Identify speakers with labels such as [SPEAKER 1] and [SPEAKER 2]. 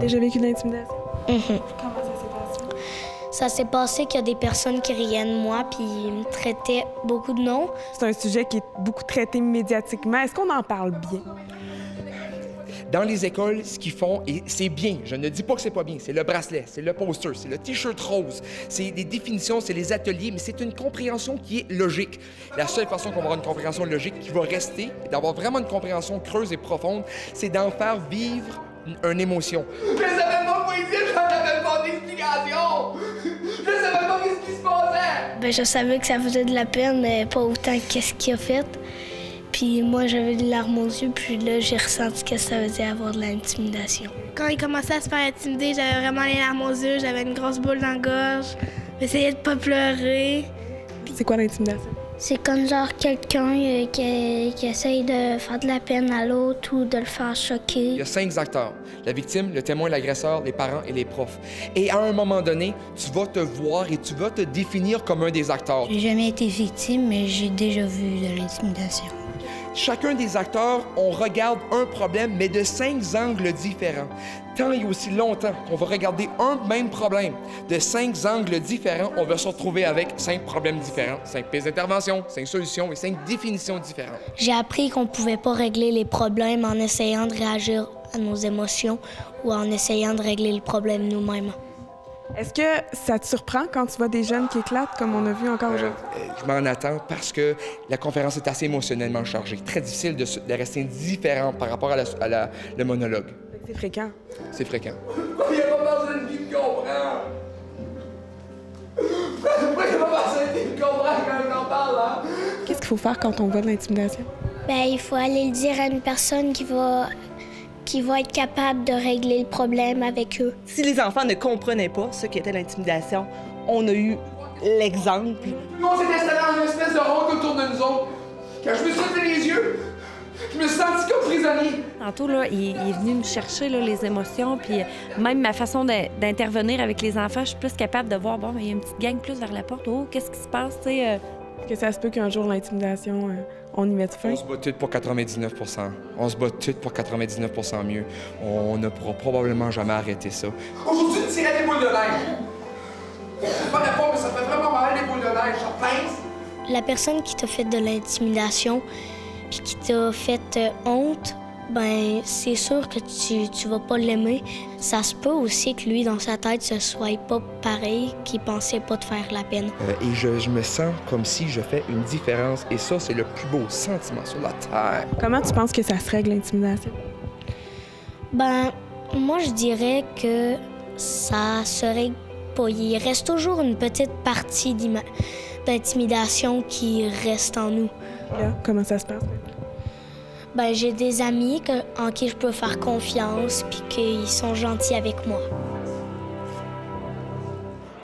[SPEAKER 1] Déjà vécu de l'intimidation?
[SPEAKER 2] Mhm.
[SPEAKER 1] Comment ça s'est passé?
[SPEAKER 2] Ça s'est passé qu'il y a des personnes qui riaient de moi puis ils me traitaient beaucoup de noms.
[SPEAKER 1] C'est un sujet qui est beaucoup traité médiatiquement. Est-ce qu'on en parle bien?
[SPEAKER 3] Dans les écoles, ce qu'ils font, et c'est bien, je ne dis pas que c'est pas bien, c'est le bracelet, c'est le poster, c'est le T-shirt rose, c'est des définitions, c'est les ateliers, mais c'est une compréhension qui est logique. La seule façon qu'on va avoir une compréhension logique qui va rester, d'avoir vraiment une compréhension creuse et profonde, c'est d'en faire vivre une émotion.
[SPEAKER 4] Je savais pas quoi dire, j'en avais pas d'explication! Je savais pas qu'est-ce qui se passait!
[SPEAKER 2] Ben, je savais que ça faisait de la peine, mais pas autant qu'est-ce qu'il a fait. Puis moi, j'avais des larmes aux yeux, puis là, j'ai ressenti que ça faisait avoir de l'intimidation.
[SPEAKER 5] Quand il commençait à se faire intimider, j'avais vraiment les larmes aux yeux, j'avais une grosse boule dans la gorge, j'essayais de pas pleurer.
[SPEAKER 1] C'est quoi l'intimidation?
[SPEAKER 2] C'est comme genre quelqu'un qui essaye de faire de la peine à l'autre ou de le faire
[SPEAKER 3] Il
[SPEAKER 2] choquer.
[SPEAKER 3] y a 5 acteurs. La victime, le témoin, l'agresseur, les parents et les profs. Et à un moment donné, tu vas te voir et tu vas te définir comme un des acteurs.
[SPEAKER 6] J'ai jamais été victime, mais j'ai déjà vu de l'intimidation.
[SPEAKER 3] Chacun des acteurs, on regarde un problème, mais de 5 angles différents. Tant et aussi longtemps qu'on va regarder un même problème de 5 angles différents, on va se retrouver avec 5 problèmes différents, 5 pistes d'intervention, 5 solutions et 5 définitions différentes.
[SPEAKER 2] J'ai appris qu'on pouvait pas régler les problèmes en essayant de réagir à nos émotions ou en essayant de régler le problème nous-mêmes.
[SPEAKER 1] Est-ce que ça te surprend quand tu vois des jeunes qui éclatent, comme on a vu encore aujourd'hui?
[SPEAKER 3] Je m'en attends parce que la conférence est assez émotionnellement chargée. Très difficile de rester indifférent par rapport à le monologue.
[SPEAKER 1] C'est fréquent.
[SPEAKER 3] C'est fréquent.
[SPEAKER 4] Pourquoi il n'y a pas personne qui me comprend? Pourquoi il n'y a pas personne qui me comprend quand j'en parle, hein?
[SPEAKER 1] Qu'est-ce qu'il faut faire quand on voit de l'intimidation?
[SPEAKER 2] Ben, il faut aller le dire à une personne qui va être capable de régler le problème avec eux.
[SPEAKER 7] Si les enfants ne comprenaient pas ce qu'était l'intimidation, on a eu l'exemple.
[SPEAKER 4] Nous, on s'est installé en une espèce de ronde autour de nous autres. Quand je me suis fait les yeux, je me suis senti comme prisonnier.
[SPEAKER 8] Tantôt, là, il est venu me chercher là, les émotions, puis même ma façon d'intervenir avec les enfants, je suis plus capable de voir, bon, il y a une petite gang plus vers la porte. Oh, qu'est-ce qui se passe, tu sais?
[SPEAKER 1] Est-ce que ça se peut qu'un jour, l'intimidation, on y mette fin?
[SPEAKER 3] On se bat tout pour 99 %. On se bat tout pour 99 % mieux. On ne pourra probablement jamais arrêter ça.
[SPEAKER 4] Aujourd'hui, tu tirais des boules de neige. Je sais pas répondre, mais ça fait vraiment mal, les boules de neige. J'en pince.
[SPEAKER 2] La personne qui t'a fait de l'intimidation puis qui t'a fait honte, ben c'est sûr que tu vas pas l'aimer. Ça se peut aussi que lui, dans sa tête, ce soit pas pareil, qu'il pensait pas te faire la peine.
[SPEAKER 3] Et je me sens comme si je fais une différence. Et ça, c'est le plus beau sentiment sur la Terre.
[SPEAKER 1] Comment tu penses que ça se règle, l'intimidation?
[SPEAKER 2] Ben, moi, je dirais que ça se règle pas. Il reste toujours une petite partie d'intimidation qui reste en nous.
[SPEAKER 1] Là, comment ça se passe?
[SPEAKER 2] Ben, j'ai des amis en qui je peux faire confiance puis qu'ils sont gentils avec moi.